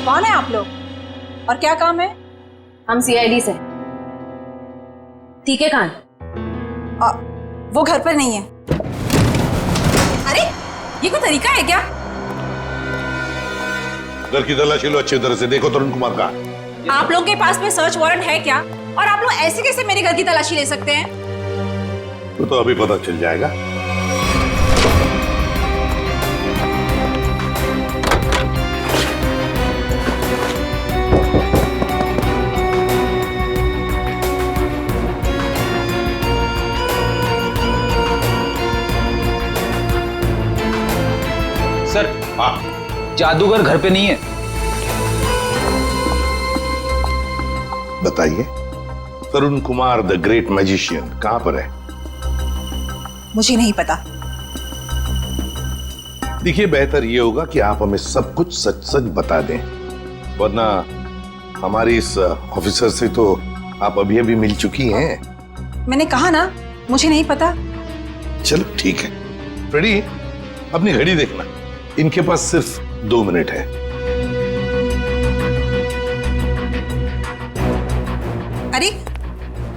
कौन है आप लोग और क्या काम है? हम सीआईडी से। ठीक है खान। वो घर पर नहीं है। अरे ये कोई तरीका है क्या? घर की तलाशी लो अच्छी तरह से, देखो तरुण कुमार का। आप लोग के पास में सर्च वारंट है क्या? और आप लोग ऐसे कैसे मेरे घर की तलाशी ले सकते हैं? तो अभी पता चल जाएगा। सर, जादूगर घर पे नहीं है। बताइए, तरुण कुमार द ग्रेट मैजिशियन कहां पर है? मुझे नहीं पता। देखिए, बेहतर ये होगा कि आप हमें सब कुछ सच सच बता दें, वरना हमारी इस ऑफिसर से तो आप अभी अभी मिल चुकी हैं। मैंने कहा ना, मुझे नहीं पता। चलो ठीक है। फ्रेडी, अपनी घड़ी देखना, इनके पास सिर्फ 2 मिनट है। अरे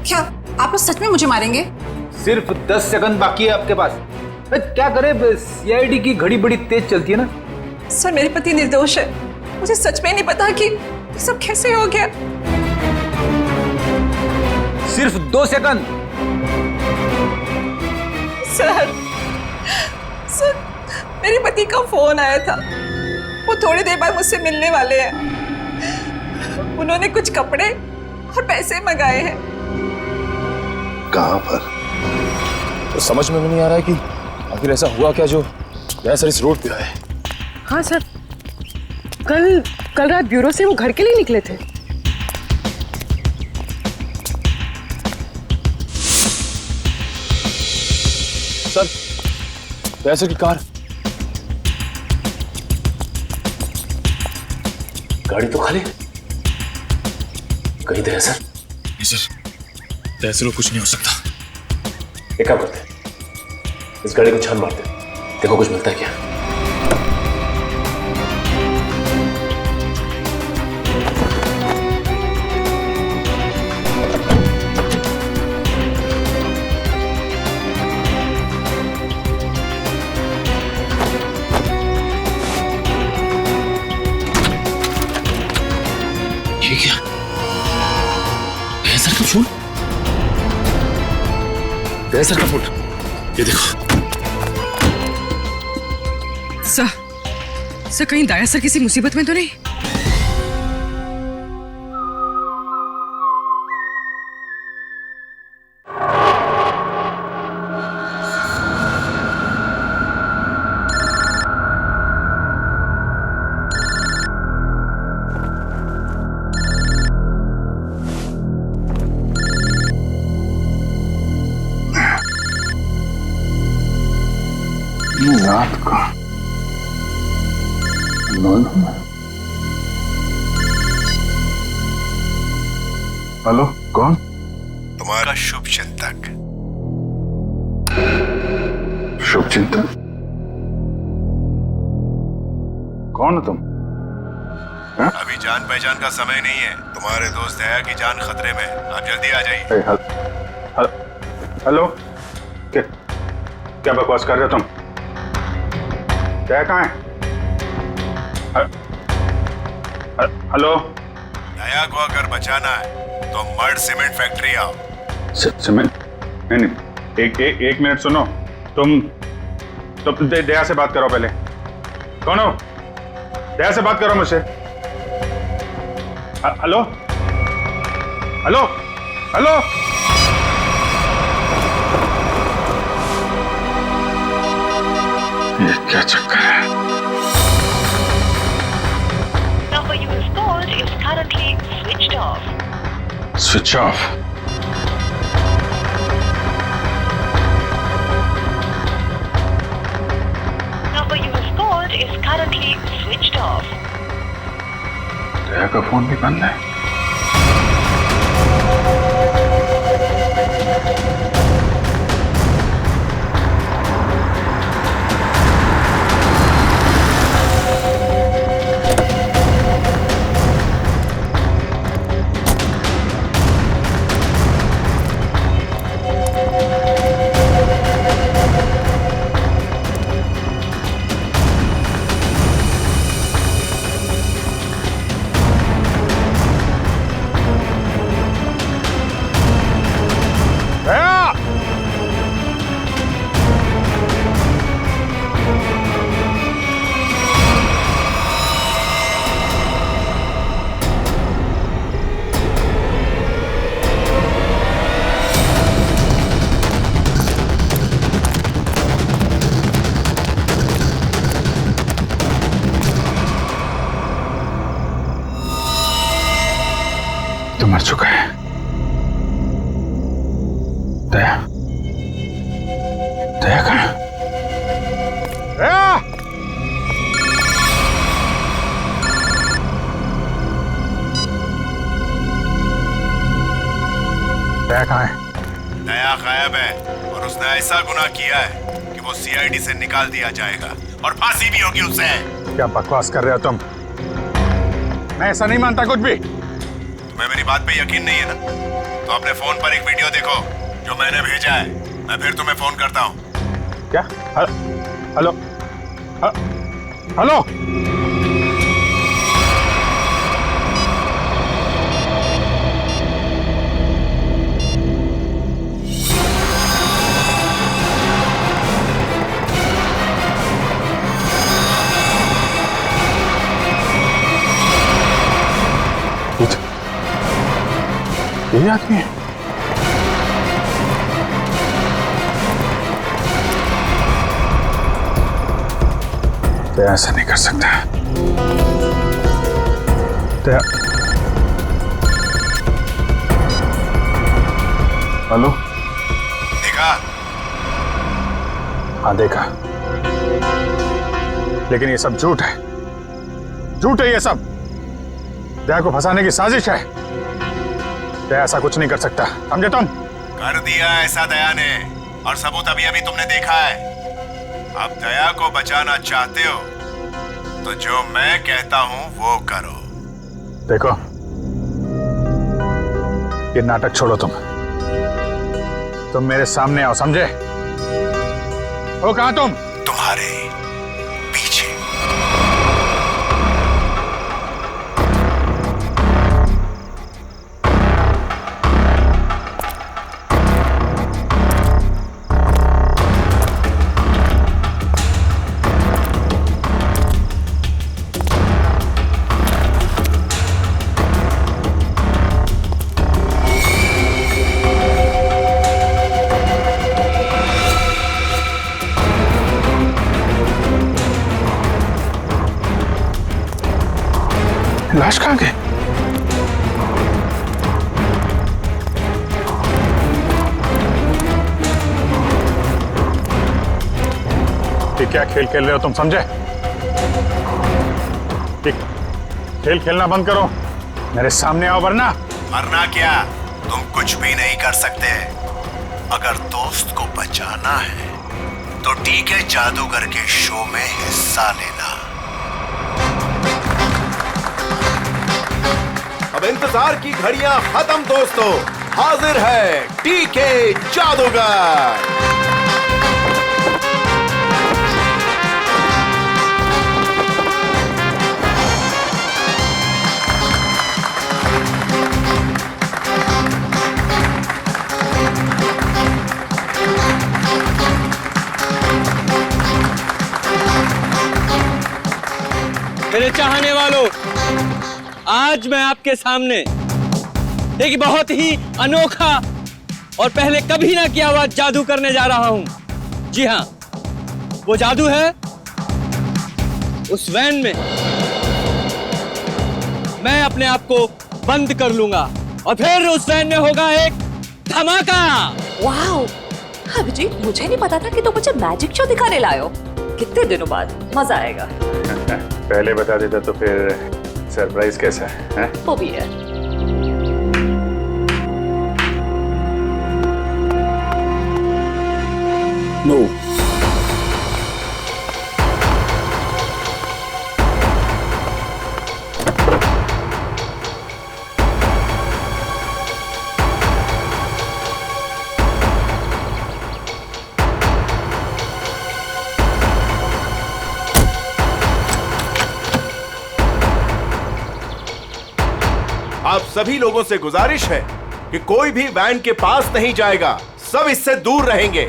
क्या आप लोग सच में मुझे मारेंगे? सिर्फ 10 सेकंड बाकी है आपके पास। क्या करे, सीआईडी की घड़ी बड़ी तेज चलती है ना। सर, मेरे पति निर्दोष है। मुझे सच में नहीं पता कि ये सब कैसे हो गया। सिर्फ 2 सेकंड। सर, मेरे पति का फोन आया था। वो थोड़ी देर बाद मुझसे मिलने वाले हैं। उन्होंने कुछ कपड़े और पैसे मंगाए हैं। कहां पर? तो समझ में नहीं आ रहा है कि आखिर ऐसा हुआ क्या जो सर इस रोड पे आए। हाँ सर, कल रात ब्यूरो से वो घर के लिए निकले थे। सर, दयासर की कार। गाड़ी तो खाली। कहीं दयासर? नहीं सर, दयासर को कुछ नहीं हो सकता। एक काम करते हैं, इस गाड़ी को छान मारते हैं, देखो कुछ मिलता है क्या। ये क्या? दयासर का फोन। दयासर का फोन, ये देखो। सर कहीं दयासर किसी मुसीबत में तो नहीं? रात का हेलो, कौन? तुम्हारा शुभ चिंतक। शुभ चिंतक? कौन हो तुम? अभी जान पहचान का समय नहीं है। तुम्हारे दोस्त है कि जान खतरे में, आप जल्दी आ जाइए। हेलो, क्या बकवास कर रहे हो तुम? क्या कहाँ है? हेलो, दया को अगर बचाना है तो मर्ड सीमेंट फैक्ट्री आओ। सीमेंट? नहीं, एक मिनट सुनो। तुम दया से बात करो पहले। कौन हो? दया से बात करो मुझसे। Hello hello hello. ये क्या चक्कर है? Number you have called is currently switched off. Switch off? Number you have called is currently switched off. दया का फोन भी बंद है। तो मर चुका है। दया, दया कहाँ? दया! दया कहाँ है? दया गायब है और उसने ऐसा गुनाह किया है कि वो सीआईडी से निकाल दिया जाएगा और फांसी भी होगी उसे। क्या बकवास कर रहे हो तुम? मैं ऐसा नहीं मानता कुछ भी। तुम्हें मेरी बात पे यकीन नहीं है ना? तो अपने फोन पर एक वीडियो देखो जो मैंने भेजा है। मैं फिर तुम्हें फोन करता हूँ। क्या? Hello, hello. यही आदमी है। तो ऐसा नहीं कर सकता। तो हेलो, देखा? हाँ देखा, लेकिन ये सब झूठ है। झूठ है ये सब। दया को फंसाने की साजिश है। दया ऐसा कुछ नहीं कर सकता, समझे तुम? कर दिया ऐसा दया ने, और सबूत अभी अभी तुमने देखा है। अब दया को बचाना चाहते हो तो जो मैं कहता हूं वो करो। देखो, ये नाटक छोड़ो। तुम मेरे सामने आओ, समझे? हो कहां तुम? तुम्हारे पीछे। लाश कहां गई? ये क्या खेल खेल रहे हो तुम, समझे? खेल खेलना बंद करो, मेरे सामने आओ, वरना। मरना क्या, तुम कुछ भी नहीं कर सकते। अगर दोस्त को बचाना है तो ठीक है, जादूगर के शो में हिस्सा लेना। अब इंतजार की घड़ियां खत्म दोस्तों, हाजिर है टीके जादूगर। मेरे चाहने वालों, आज मैं आपके सामने एक बहुत ही अनोखा और पहले कभी ना किया हुआ जादू करने जा रहा हूं। जी हां, वो जादू है उस वैन में मैं अपने आप को बंद कर लूंगा और फिर उस वैन में होगा एक धमाका। वाओ, अभिजीत, मुझे नहीं पता था कि तुम मुझे मैजिक शो दिखाने लाए हो। कितने दिनों बाद, मजा आएगा। पहले बता देता तो फिर सरप्राइज कैसा है? वो भी है। नो, आप सभी लोगों से गुजारिश है कि कोई भी वैन के पास नहीं जाएगा, सब इससे दूर रहेंगे।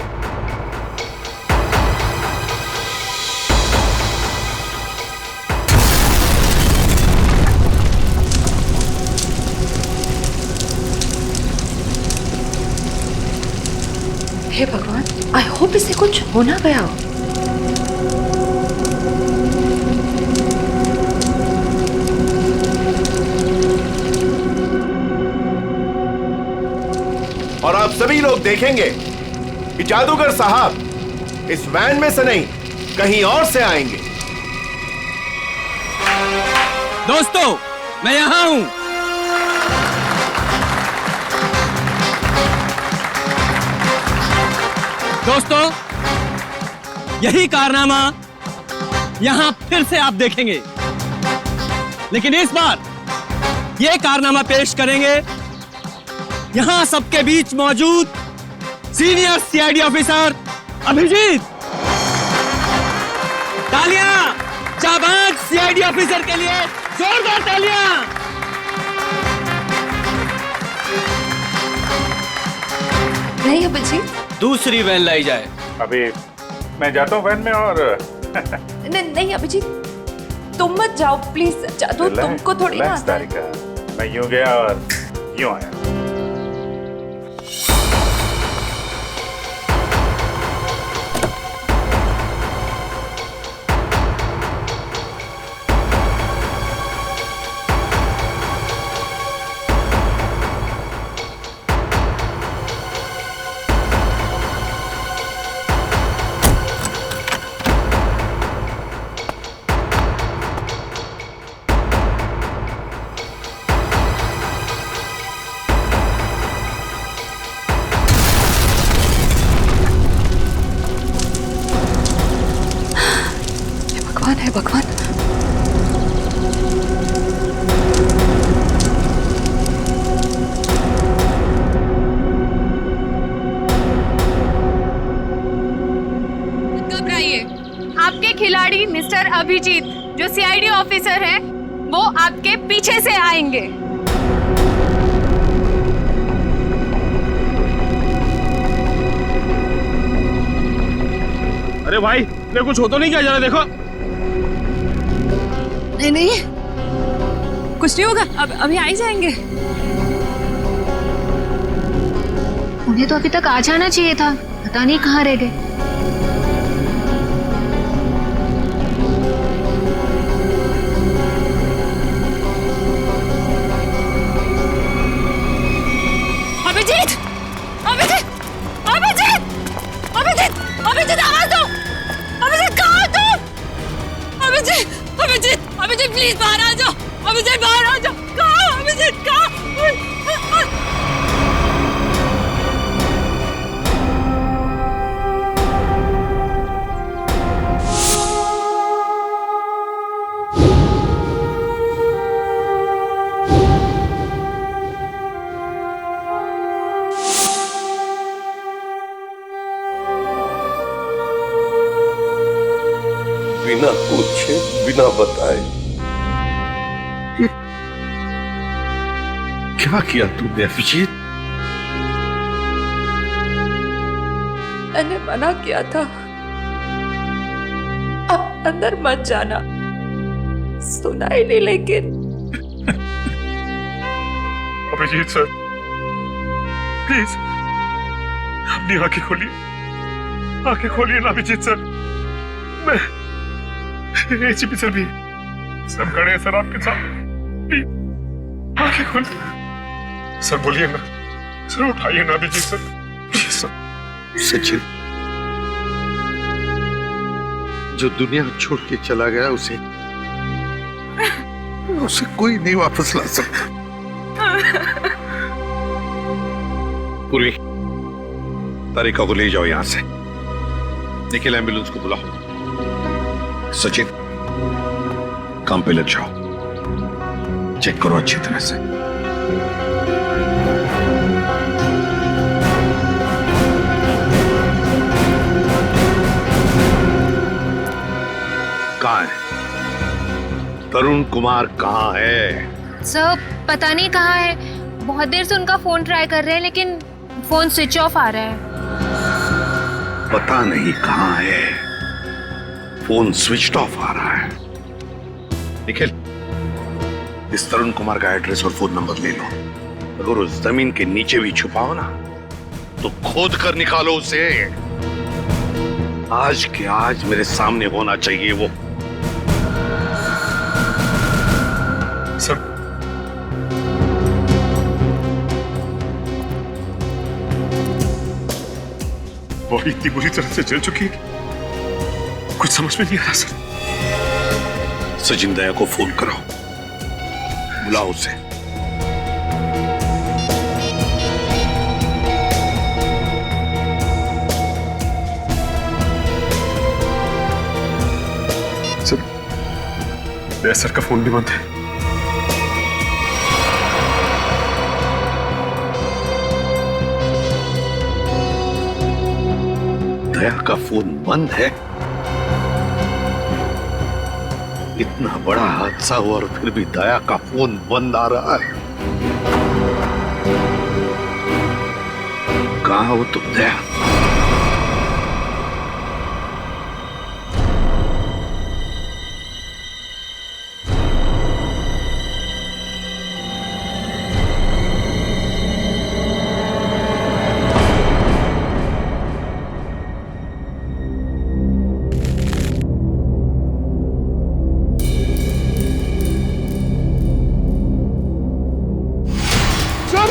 हे भगवान, आई होप इसे कुछ हो ना गया हो। और आप सभी लोग देखेंगे कि जादूगर साहब इस वैन में से नहीं कहीं और से आएंगे। दोस्तों, मैं यहां हूं। दोस्तों, यही कारनामा यहां फिर से आप देखेंगे, लेकिन इस बार यह कारनामा पेश करेंगे यहां सबके बीच मौजूद सीनियर सीआईडी ऑफिसर अभिजीत। तालियां जाबाज सीआईडी ऑफिसर के लिए, जोरदार तालियां। नहीं अभिजीत, दूसरी वैन लाई जाए। अभी मैं जाता हूँ वैन में और नहीं अभिजीत, तुम मत जाओ प्लीज। जादू तुमको थोड़ी ना रिलैक्स आता है। तारिका, मैं यूं गया और यूं आया। भगवान है भगवान। घबराइए, आपके खिलाड़ी मिस्टर अभिजीत जो सीआईडी ऑफिसर हैं, वो आपके पीछे से आएंगे। अरे भाई, ने कुछ हो तो नहीं क्या? जरा देखो। नहीं नहीं, कुछ नहीं होगा, अब अभी आ ही जाएंगे। उन्हें तो अभी तक आ जाना चाहिए था, पता नहीं कहाँ रह गए। अभिजीत, अभिजीत, अभिजीत, अभिजीत, अभिजीत, आवाज दो। अभिजीत, कहाँ हो तुम? अभिजीत, अभिजीत, अभिजीत, प्लीज बाहर आ जाओ। अभिजीत, बाहर आ जाओ। कहाँ हो अभिजीत? कहाँ? बिना पूछे, बिना बताए क्या किया तूने अभिजीत? मैंने मना किया था, अब अंदर मत जाना। सुना ही नहीं, लेकिन अभिजीत सर, प्लीज अपनी आंखें खोलिए, आंखें खोलिए ना अभिजीत सर। मैं एसीपी सर भी सब खड़े हैं सर आपके साथ, प्लीज आंखें खोलिए सर। बोलिए ना सर, उठाइए ना Abhijit sir, please sir. Sachin जो दुनिया छोड़ के चला गया, उसे कोई नहीं वापस ला सकता। पूरी तारिका को ले जाओ यहां से। निखिल, एम्बुलेंस को बुलाओ। सचिन, काम पे लग जाओ, चेक करो अच्छी तरह से। कहाँ है तरुण कुमार? कहाँ है सर? पता नहीं कहाँ है, बहुत देर से उनका फोन ट्राई कर रहे हैं लेकिन फोन स्विच ऑफ आ रहा है। पता नहीं कहाँ है, फोन स्विच ऑफ आ रहा है। निखिल, इस तरुण कुमार का एड्रेस और फोन नंबर ले लो। अगर उस जमीन के नीचे भी छुपाओ ना, तो खोद कर निकालो उसे। आज के आज मेरे सामने होना चाहिए वो। सर बॉडी इतनी बुरी तरह से जल चुकी है, कुछ समझ में नहीं आ रहा सर। सचिन दया को फोन कराओ, बुलाओ उसे। सर, दया सर का फोन भी बंद है। दया का फोन बंद है? इतना बड़ा हादसा हुआ और फिर भी दया का फोन बंद आ रहा है। कहां हो तुम दया?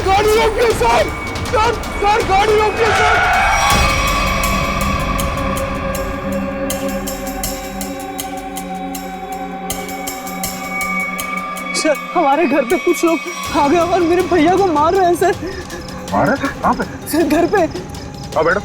गाड़ी रोकिए सर! सर गाड़ी रोकिए सर! सर हमारे घर पे कुछ लोग आ गए और मेरे भैया को मार रहे हैं सर। मार रहे? कहाँ पे? सर घर पे। आओ बैठो।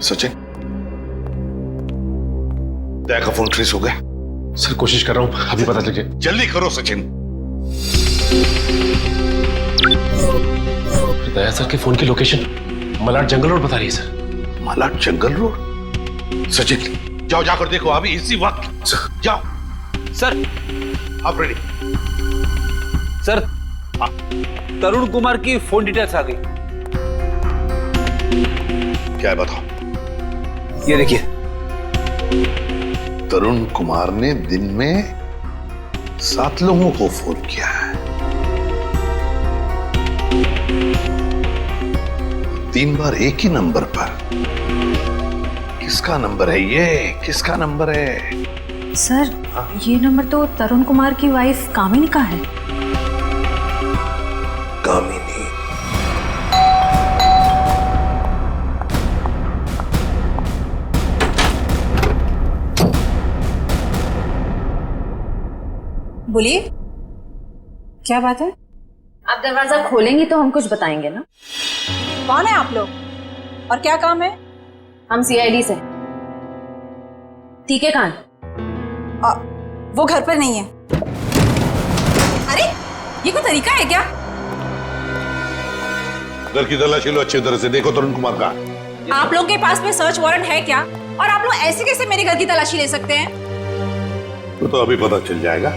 सचिन, दया का फोन ट्रेस हो गया? सर कोशिश कर रहा हूं, अभी पता चल जाए। जल्दी करो सचिन। दया सर के फोन की लोकेशन मलाड जंगल रोड बता रही है सर। मलाड जंगल रोड? सचिन जाओ, जाकर देखो अभी इसी वक्त। जाओ। सर आप रेडी? सर तरुण कुमार की फोन डिटेल्स आ गई। क्या है बताओ? ये देखिए, तरुण कुमार ने दिन में 7 लोगों को फोन किया है। 3 बार एक ही नंबर पर। किसका नंबर है ये? किसका नंबर है? सर ये नंबर तो तरुण कुमार की वाइफ कामिनी का है। कामिनी? बोलिए, क्या बात है? आप दरवाजा खोलेंगी तो हम कुछ बताएंगे ना। कौन है आप लोग और क्या काम है? हम सीआईडी से। ठीक है कान? वो घर पर नहीं है। अरे ये कोई तरीका है क्या? घर की तलाशी लो अच्छी तरह से, देखो तरुण कुमार का। आप लोग के पास में सर्च वारंट है क्या? और आप लोग ऐसे कैसे मेरे घर की तलाशी ले सकते हैं? तो अभी पता चल जाएगा।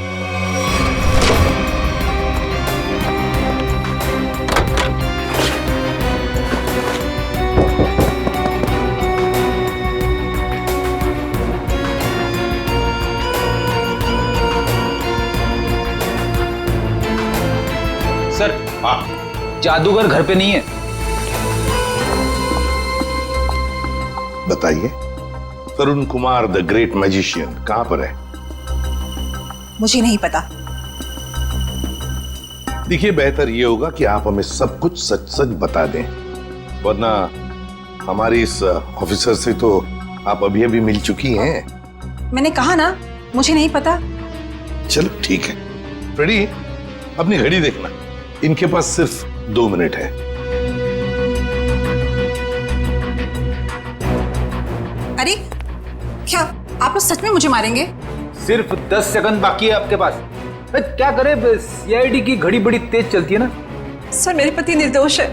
सर जादूगर घर पे नहीं है। बताइए, तरुण कुमार द ग्रेट मैजिशियन कहां पर है? मुझे नहीं पता। देखिए, बेहतर ये होगा कि आप हमें सब कुछ सच सच बता दें, वरना हमारी इस ऑफिसर से तो आप अभी अभी मिल चुकी हैं। मैंने कहा ना, मुझे नहीं पता। चलो ठीक है। रेडी? अपनी घड़ी देखना, इनके पास सिर्फ 2 मिनट है। अरे क्या आप लोग सच में मुझे मारेंगे? सिर्फ 10 सेकंड बाकी है आपके पास। क्या करे, सीआईडी की घड़ी बड़ी तेज चलती है ना। सर मेरे पति निर्दोष है,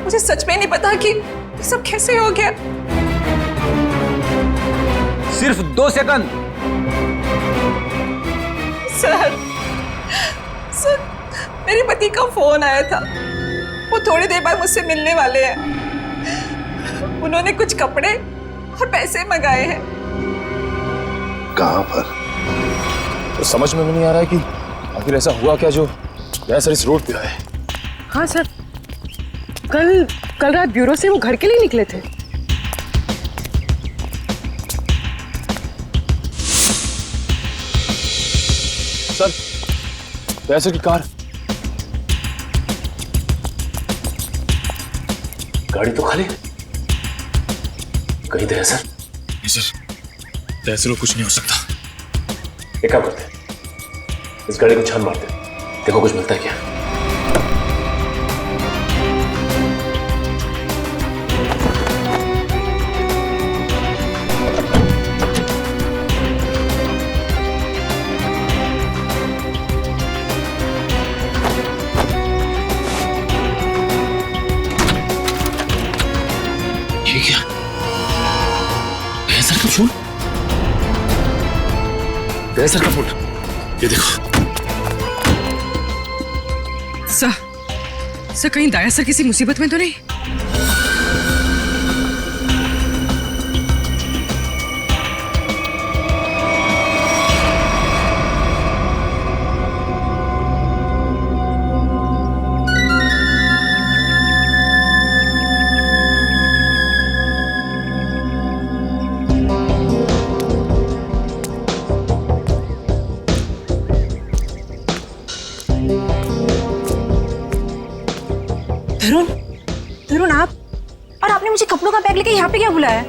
मुझे सच में नहीं पता कि ये सब कैसे हो गया। सिर्फ 2 सेकंड। सर मेरे पति का फोन आया था, वो थोड़ी देर बाद मुझसे मिलने वाले हैं। उन्होंने कुछ कपड़े और पैसे मंगाए हैं। कहां पर? तो समझ में नहीं आ रहा है कि आखिर ऐसा हुआ क्या जो दया सर इस रोड पे आए। हाँ सर, कल रात ब्यूरो से वो घर के लिए निकले थे। सर, दया सर की कार, गाड़ी तो खाली, कहीं दया सर? नहीं सर, दया सर को कुछ नहीं हो सकता। एक काम करते हैं, इस गाड़ी को छान मारते हैं, देखो कुछ मिलता है क्या। ये क्या? दया सर का फोन? दया सर का फोन, ये देखो। सर कहीं दया सर किसी मुसीबत में तो नहीं? तरुण, आप और आपने मुझे कपड़ों का बैग लेके यहाँ पे क्या बुलाया?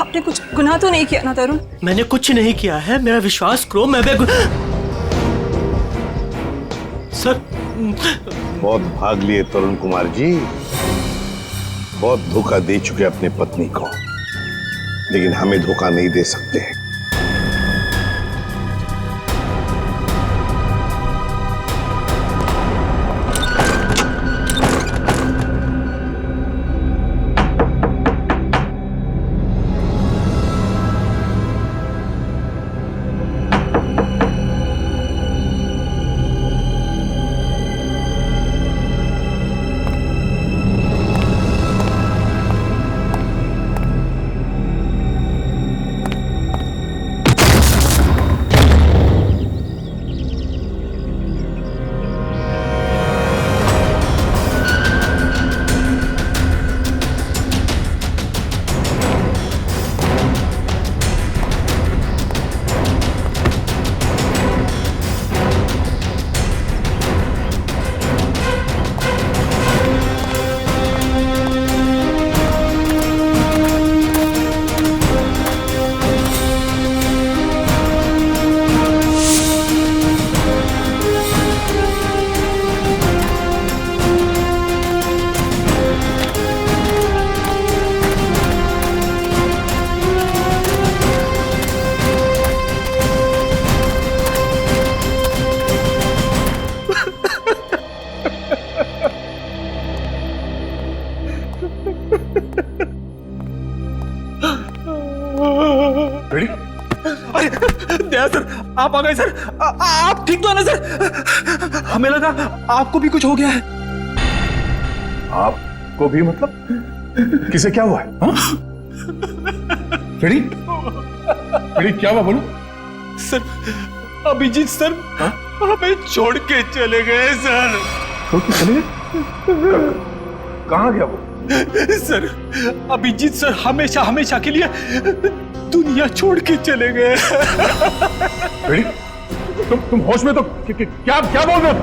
आपने कुछ गुनाह तो नहीं किया ना तरुण? मैंने कुछ नहीं किया है, मेरा विश्वास करो। मैं सर, बहुत भाग लिए तरुण कुमार जी, बहुत धोखा दे चुके अपनी पत्नी को, लेकिन हमें धोखा नहीं दे सकते। दया सर, आप आ गए सर। आप ठीक तो है ना सर? हमें लगा आपको भी कुछ हो गया है। आपको भी मतलब? किसे क्या हुआ है? क्या हुआ बोलो? सर, अभिजीत सर हमें छोड़ के चले गए सर। छोड़ के चले गए? कहाँ गया वो? सर, अभिजीत सर हमेशा हमेशा के लिए दुनिया छोड़ के चले गए। तुम होश में तो क्या बोल रहे हो?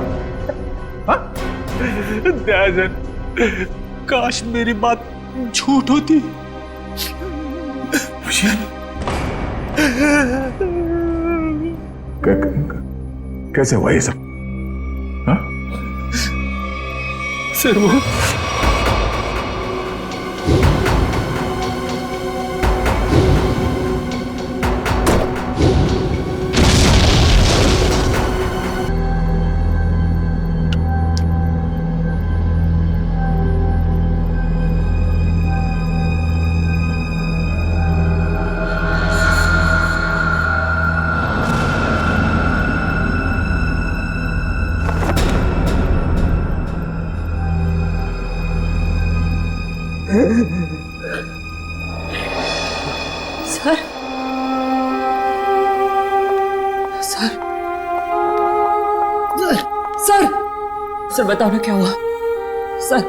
दया सर, काश मेरी बात झूठ होती। कैसे हुआ ये सब? सर वो सर, सर बताओ ना क्या हुआ। सर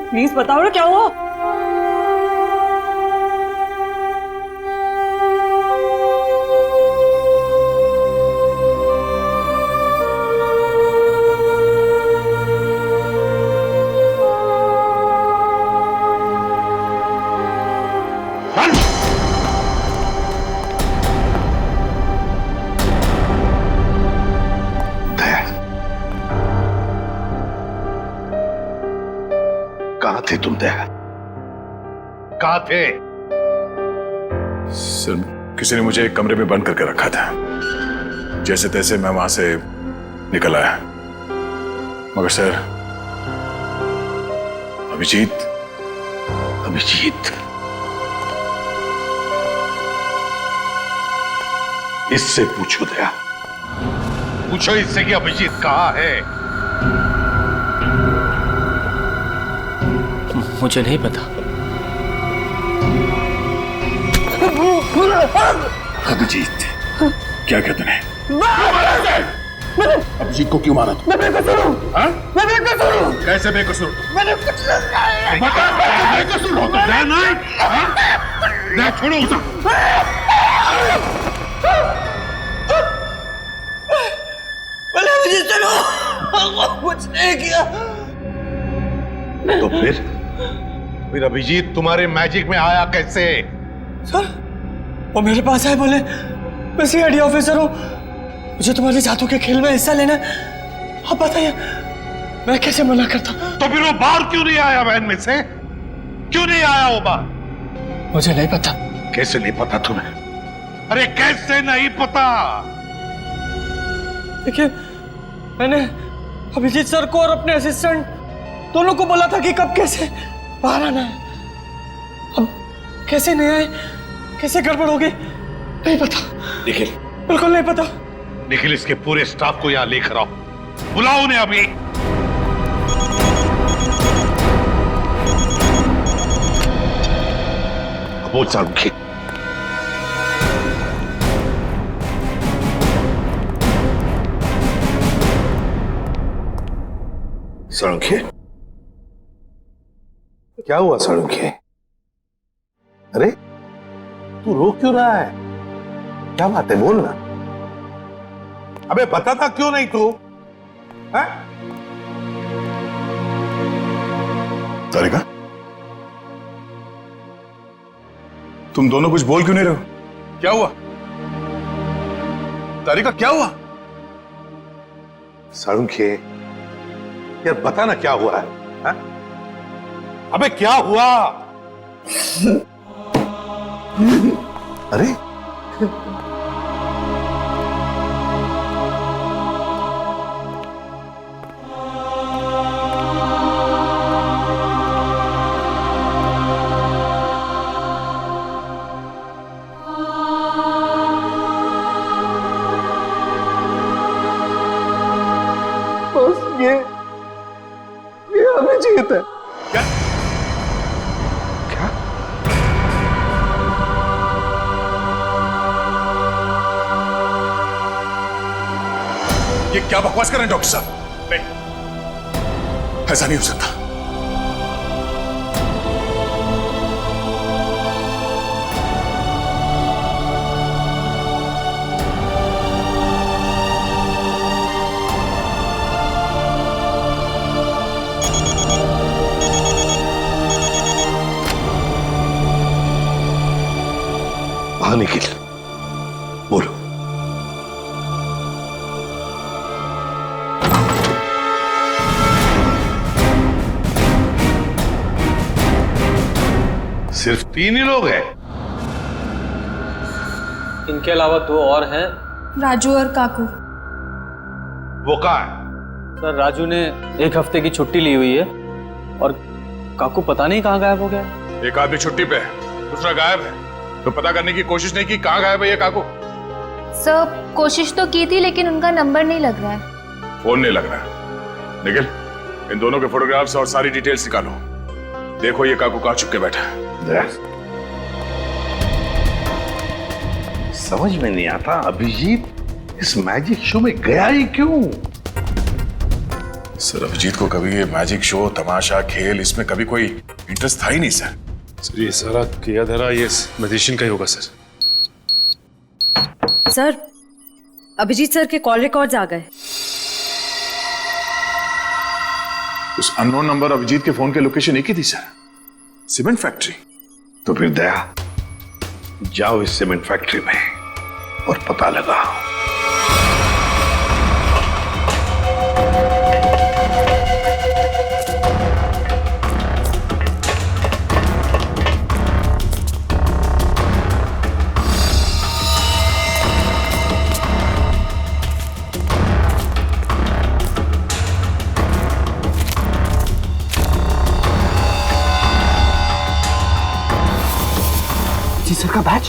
प्लीज बताओ ना क्या हुआ। कहां थे तुम दया? कहां थे? सर किसी ने मुझे एक कमरे में बंद करके रखा था। जैसे तैसे मैं वहां से निकल आया, मगर सर अभिजीत इससे पूछो दया, पूछो इससे कि अभिजीत कहां है। मुझे नहीं पता। अभिजीत क्या कहते हैं? अभिजीत को क्यों मारा तुम? मैं बेकसूर हूँ। मैं बेकसूर हूँ। कैसे बेकसूर? मैंने कुछ नहीं बता, बेकसूर हो तो दया नहीं छोड़ो उसे। मैंने अभिजीत चलो कुछ नहीं किया। तो फिर अभिजीत तुम्हारे मैजिक में आया कैसे? सर वो मेरे पास आए, बोले मैं सीआईडी ऑफिसर हूँ, मुझे तुम्हारे जादू के खेल में हिस्सा लेना है। आप बताइए मैं कैसे मना करता? तो फिर वो बाहर क्यों नहीं आया वैन में से? क्यों नहीं आया वो बाहर? मुझे नहीं पता। कैसे नहीं पता तुम्हें? अरे कैसे नहीं पता? देखिए मैंने अभिजीत सर को और अपने असिस्टेंट दोनों को बोला था कि कब कैसे बाहर आना है। अब कैसे नहीं आए, कैसे गड़बड़ हो गई नहीं पता। निखिल, बिल्कुल नहीं पता। निखिल इसके पूरे स्टाफ को यहाँ लेकर आओ, बुलाओ उन्हें अभी। बोल सारुखी। सारुखी क्या हुआ? सारुखी अरे तू रो क्यों रहा है? क्या बात है, बोल ना। अबे बताता क्यों नहीं तू? तारिका तुम दोनों कुछ बोल क्यों नहीं रहे हो? क्या हुआ? तारिका क्या हुआ? सारुखी यार बता ना क्या हुआ है? अबे क्या हुआ? अरे ये अभिजीत है। क्या? क्या? ये क्या बकवास कर रहे हैं डॉक्टर साहब? नहीं, ऐसा नहीं हो सकता। हाँ निखिल बोलो। सिर्फ 3 ही लोग हैं? इनके अलावा 2 और हैं। राजू और काकू। वो कहाँ है? सर राजू ने 1 हफ्ते की छुट्टी ली हुई है और काकू पता नहीं कहाँ गायब हो गया। एक आदमी छुट्टी पे है, दूसरा गायब है, तो पता करने की कोशिश नहीं की कहाँ गायब है ये काकू? सर कोशिश तो की थी लेकिन उनका नंबर नहीं लग रहा है। फोन नहीं लग रहा है। निखिल इन दोनों के फोटोग्राफ्स और सारी डिटेल्स निकालो, देखो ये काकू कहाँ छुप के बैठा है। समझ में नहीं आता अभिजीत इस मैजिक शो में गया ही क्यों? सर अभिजीत को कभी ये मैजिक शो, तमाशा, खेल, इसमें कभी कोई इंटरेस्ट था ही नहीं सर। सर ये सारा किया धरा ये मैजिशियन का ही होगा सर। सर अभिजीत सर के कॉल रिकॉर्ड्स आ गए। उस अननोन नंबर अभिजीत के फोन के लोकेशन एक ही थी सर, सीमेंट फैक्ट्री। तो फिर दया, जाओ इस सीमेंट फैक्ट्री में और पता लगाओ। सर का बैच।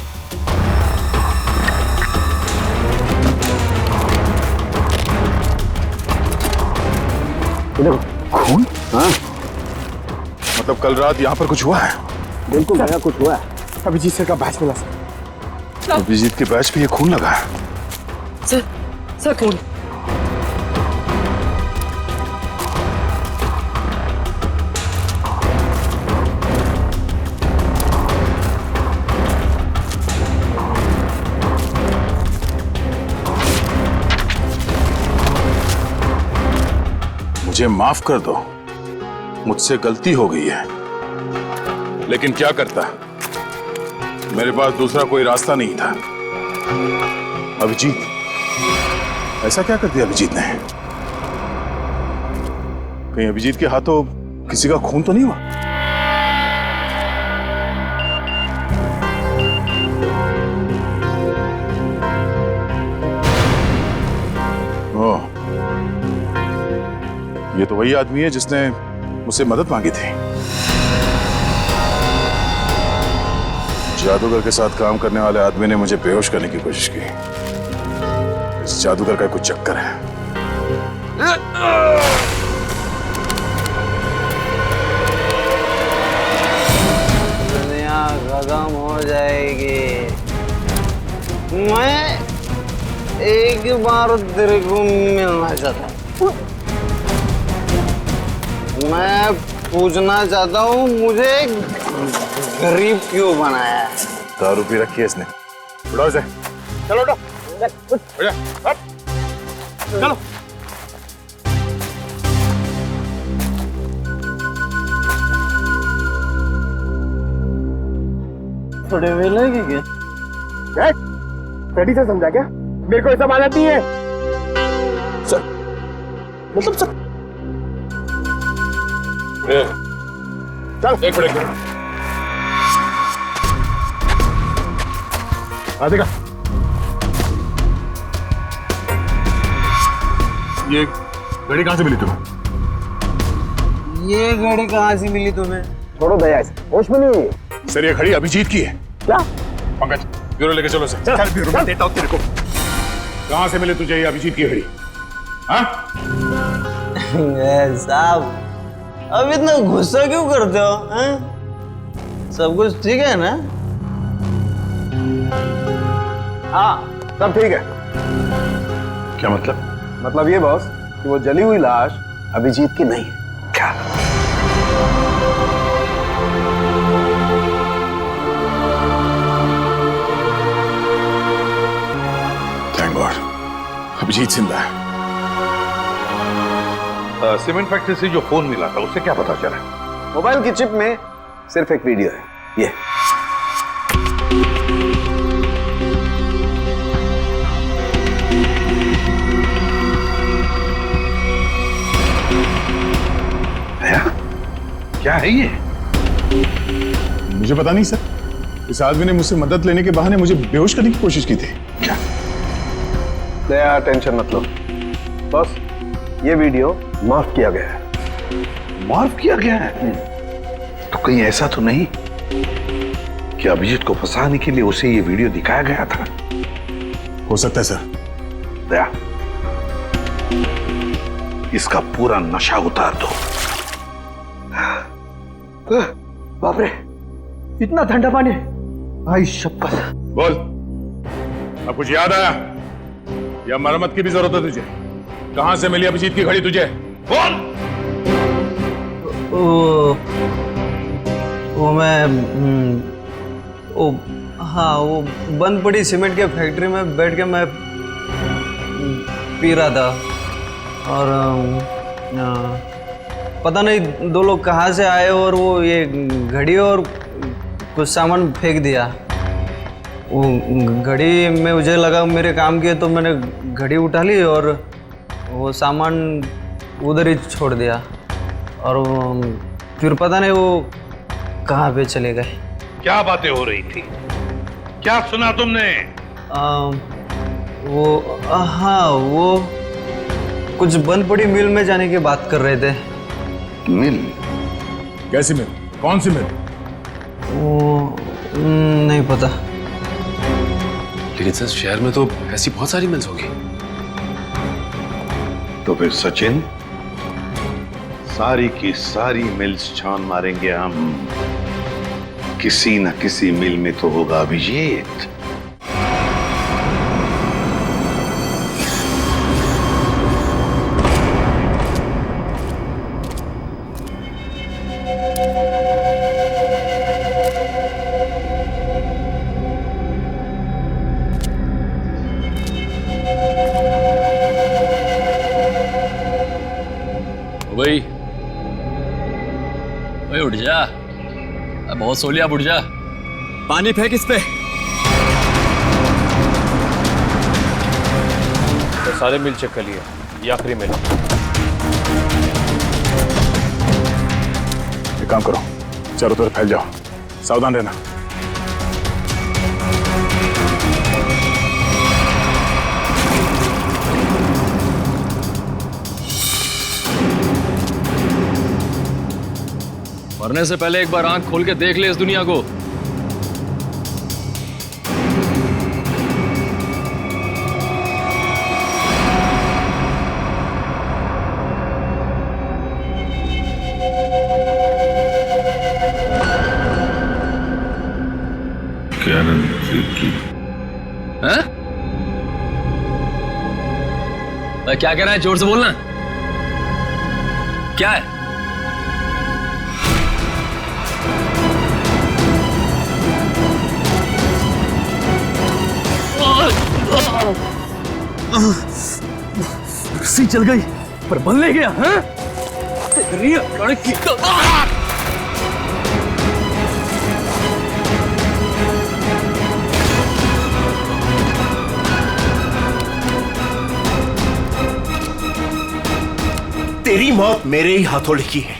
देखो खून। हाँ मतलब कल रात यहाँ पर कुछ हुआ है? बिल्कुल भैया कुछ हुआ है। अभिजीत सर का बैच मिला सर। अभिजीत के बैच पे ये खून लगा है। सर खून। मुझे माफ कर दो, मुझसे गलती हो गई है, लेकिन क्या करता, मेरे पास दूसरा कोई रास्ता नहीं था। अभिजीत, ऐसा क्या कर दिया अभिजीत ने? कहीं अभिजीत के हाथों किसी का खून तो नहीं हुआ? ओह, ये तो वही आदमी है जिसने मुझसे मदद मांगी थी। जादूगर के साथ काम करने वाले आदमी ने मुझे बेहोश करने की कोशिश की। इस जादूगर का कुछ चक्कर है। दुनिया खत्म हो जाएगी। मैं एक बार तेरे को मिलना चाहता हूँ। मैं पूछना चाहता हूँ, मुझे गरीब क्यों बनाया है? दारू पी रखी है इसने। उठाओ इसे। चलो उठो। चलो। थोड़े वे लगे क्या? रेडी से समझा क्या? मेरे को ऐसा माना नहीं है सर। मतलब सर चल एक मिनट। आदेगा ये घड़ी कहां से मिली तुम्हें? ये घड़ी कहां से मिली तुम्हें? छोड़ो दया, होश में नहीं हुई। सर ये घड़ी अभिजीत की है। क्या? पंकज ब्यूरो लेके चलो सर। चल ब्यूरो में देता हूं तेरे को। कहां से मिली तुझे ये अभिजीत की घड़ी? हाँ साहब, अब इतना गुस्सा क्यों करते हो? सब कुछ ठीक है ना? हाँ सब ठीक है। क्या मतलब? मतलब ये बॉस कि वो जली हुई लाश अभिजीत की नहीं है। क्या? थैंक गॉड, अभिजीत जिंदा है। सीमेंट फैक्ट्री से जो फोन मिला था उससे क्या पता चला? मोबाइल की चिप में सिर्फ एक वीडियो है, ये। क्या है ये? मुझे पता नहीं सर। इस आदमी ने मुझसे मदद लेने के बहाने मुझे बेहोश करने की कोशिश की थी। क्या? दया टेंशन मत लो बॉस, ये वीडियो माफ किया गया है। माफ किया गया है? तो कहीं ऐसा तो नहीं कि अभिजीत को फंसाने के लिए उसे ये वीडियो दिखाया गया था? हो सकता है सर। दया, इसका पूरा नशा उतार दो। बाप रे, इतना ठंडा पानी। भाई शपथ। बोल, अब कुछ याद आया या मरम्मत की भी जरूरत है तुझे? कहां से मिली अभिजीत की घड़ी तुझे? बोल। वो मैं हाँ, वो बंद पड़ी सीमेंट के फैक्ट्री में बैठ के मैं पी रहा था और पता नहीं दो लोग कहाँ से आए और वो ये घड़ी और कुछ सामान फेंक दिया। वो घड़ी में मुझे लगा मेरे काम की है तो मैंने घड़ी उठा ली और वो सामान उधर ही छोड़ दिया और फिर पता नहीं वो कहाँ पे चले गए। क्या बातें हो रही थी? क्या सुना तुमने? हाँ, वो कुछ बंद पड़ी मिल में जाने की बात कर रहे थे। मिल? कैसी मिल? कौन सी मिल? वो नहीं पता। लेकिन सर शहर में तो ऐसी बहुत सारी मिल्स होगी। तो फिर सचिन, सारी की सारी मिल्स छान मारेंगे हम। किसी न किसी मिल में तो होगा अभिजीत। भाई उठ जा, बहुत सो लिया, उठ जा। पानी फेंक इस पे। तो सारे मिल चेक कर लिए, ये आखिरी मिल। एक काम करो, चारों तरफ फैल जाओ, सावधान रहना। मरने से पहले एक बार आंख खोल के देख ले इस दुनिया को। हैं? क्या कह रहा है? जोर से बोलना। क्या है? रस्सी चल गई पर बल ले गया। हैं? तेरी लड़की का तेरी मौत मेरे ही हाथों लिखी है।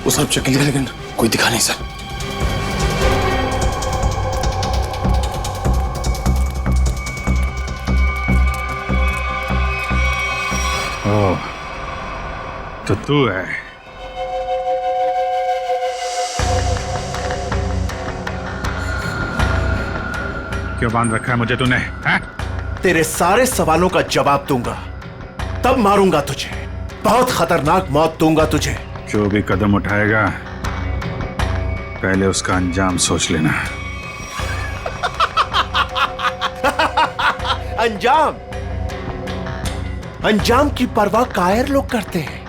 वो सब चेक लिया लेकिन कोई दिखा नहीं सर। ओह, तो तू है। क्यों बांध रखा है मुझे तूने? हैं? तेरे सारे सवालों का जवाब दूंगा, तब मारूंगा तुझे। बहुत खतरनाक मौत दूंगा तुझे। जो भी कदम उठाएगा पहले उसका अंजाम सोच लेना। अंजाम? अंजाम की परवाह कायर लोग करते हैं,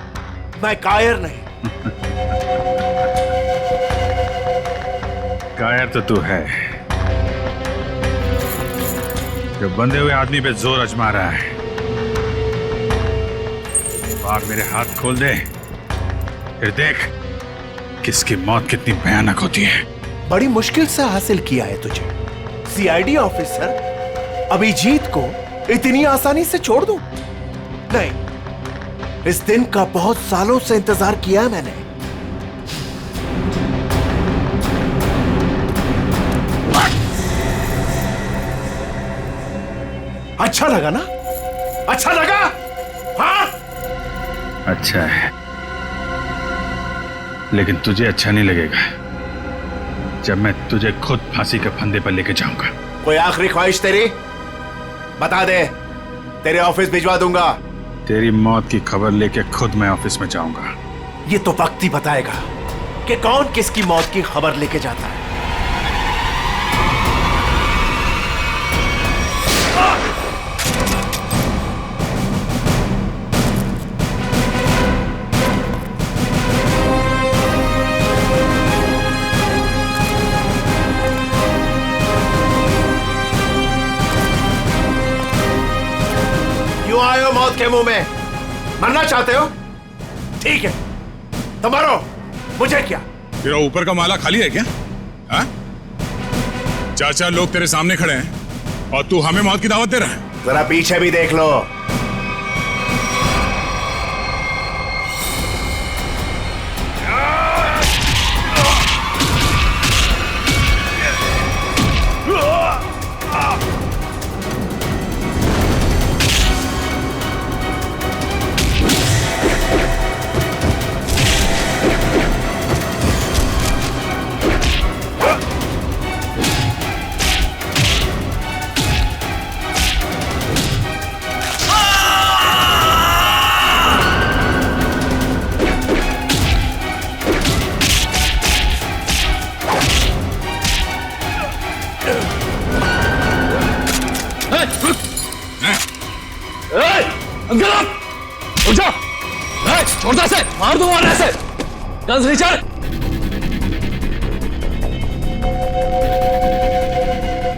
मैं कायर नहीं। कायर तो तू है, जो बंधे हुए आदमी पे जोर आजमा रहा है। बाग मेरे हाथ खोल दे, फिर देख किसकी मौत कितनी भयानक होती है। बड़ी मुश्किल से हासिल किया है तुझे। सीआईडी ऑफिसर अभिजीत को इतनी आसानी से छोड़ दूं? नहीं, इस दिन का बहुत सालों से इंतजार किया है मैंने। अच्छा लगा ना? अच्छा लगा? हाँ? अच्छा है, लेकिन तुझे अच्छा नहीं लगेगा जब मैं तुझे खुद फांसी के फंदे पर लेके जाऊंगा। कोई आखिरी ख्वाहिश तेरी? बता दे, तेरे ऑफिस भिजवा दूंगा। तेरी मौत की खबर लेके खुद मैं ऑफिस में जाऊंगा। ये तो वक्त ही बताएगा कि कौन किसकी मौत की खबर लेके जाता है। क्यों आए हो मौत के मुंह में? मरना चाहते हो? ठीक है, तो मरो, मुझे क्या। तेरा ऊपर का माला खाली है क्या? हाँ? चाचा लोग तेरे सामने खड़े हैं और तू हमें मौत की दावत दे रहा है। जरा पीछे भी देख लो। छोड़ता से मार दूंगा ऐसे। गन्स रिचर्ड,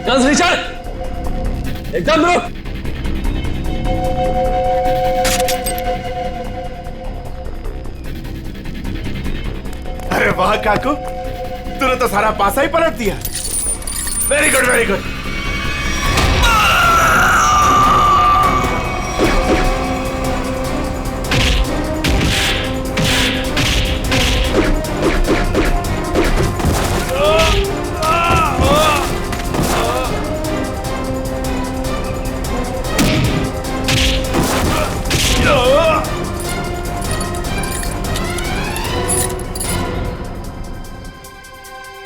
गन्स रिचर्ड, एकदम रुक। अरे वाह काकू, तूने तो सारा पासा ही पलट दिया। Very good, very good.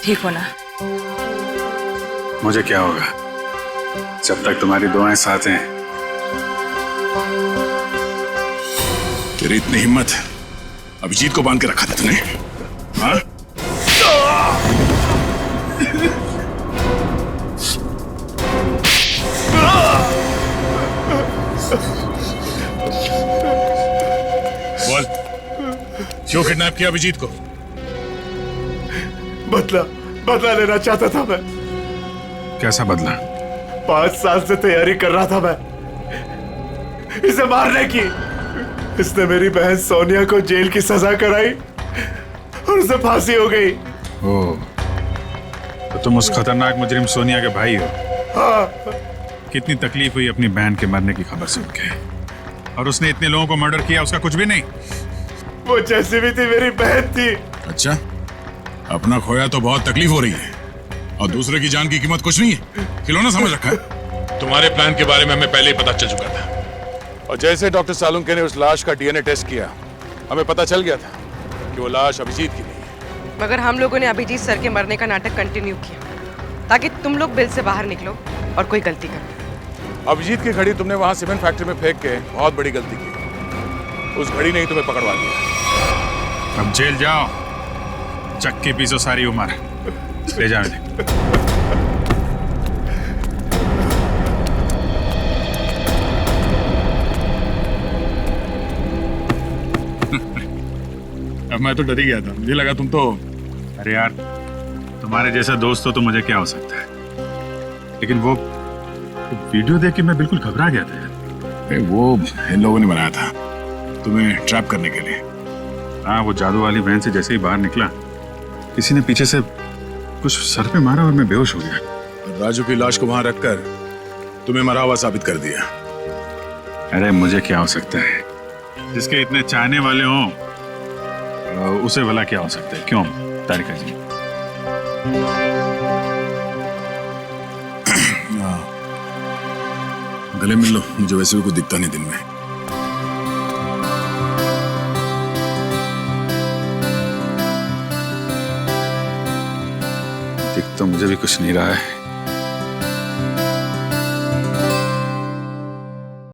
ठीक हो ना? मुझे क्या होगा जब तक तुम्हारी दुआएं साथ हैं। तेरी इतनी हिम्मत, अभिजीत को बांध के रखा था तूने? हाँ? बोल, क्यों किडनैप किया अभिजीत को? बदला लेना चाहता था मैं। कैसा बदला? 5 साल से तैयारी कर रहा था मैं इसे मारने की। इसने मेरी बहन सोनिया को जेल की सजा कराई और उसे फांसी हो गई। ओह, तो तुम उस खतरनाक मुजरिम सोनिया के भाई हो? हाँ। कितनी तकलीफ हुई अपनी बहन के मरने की खबर सुन के, और उसने इतने लोगों को मर्डर किया, उसका कुछ भी नहीं? वो जैसी भी थी मेरी बहन थी। अच्छा, अपना खोया तो बहुत तकलीफ हो रही है और दूसरे की जान की कीमत कुछ नहीं है, खिलौना समझ रखा है। तुम्हारे प्लान के बारे में हमें पहले ही पता चल चुका था। और जैसे डॉक्टर सालुंके ने उस लाश का डीएनए टेस्ट किया, हमें पता चल गया था कि वो लाश अभिजीत की नहीं है। मगर हम लोगों ने अभिजीत सर के मरने का नाटक कंटिन्यू किया ताकि तुम लोग बिल से बाहर निकलो और कोई गलती करो। अभिजीत की घड़ी तुमने वहां सीमेंट फैक्ट्री में फेंक के बहुत बड़ी गलती की। उस घड़ी ने ही तुम्हें पकड़वा दिया। अब जेल जाओ, चक्की पीसो सारी उम्र। ले जाओ इन्हें। अब मैं तो डर ही गया था, मुझे लगा तुम तो, अरे यार तुम्हारे जैसा दोस्त हो तो मुझे क्या हो सकता है, लेकिन वो वीडियो देख के मैं बिल्कुल घबरा गया था यार। वो इन लोगों ने बनाया था तुम्हें ट्रैप करने के लिए। हाँ, वो जादू वाली वैन से जैसे ही बाहर निकला, किसी ने पीछे से कुछ सर पे मारा और मैं बेहोश हो गया। राजू की लाश को वहां रखकर तुम्हें मरा हुआ साबित कर दिया। अरे मुझे क्या हो सकता है, जिसके इतने चाहने वाले हों उसे भला क्या हो सकता है? क्यों तारिका जी? गले मिल लो, मुझे वैसे भी कुछ दिखता नहीं दिन में। दिख तो मुझे भी कुछ नहीं रहा है।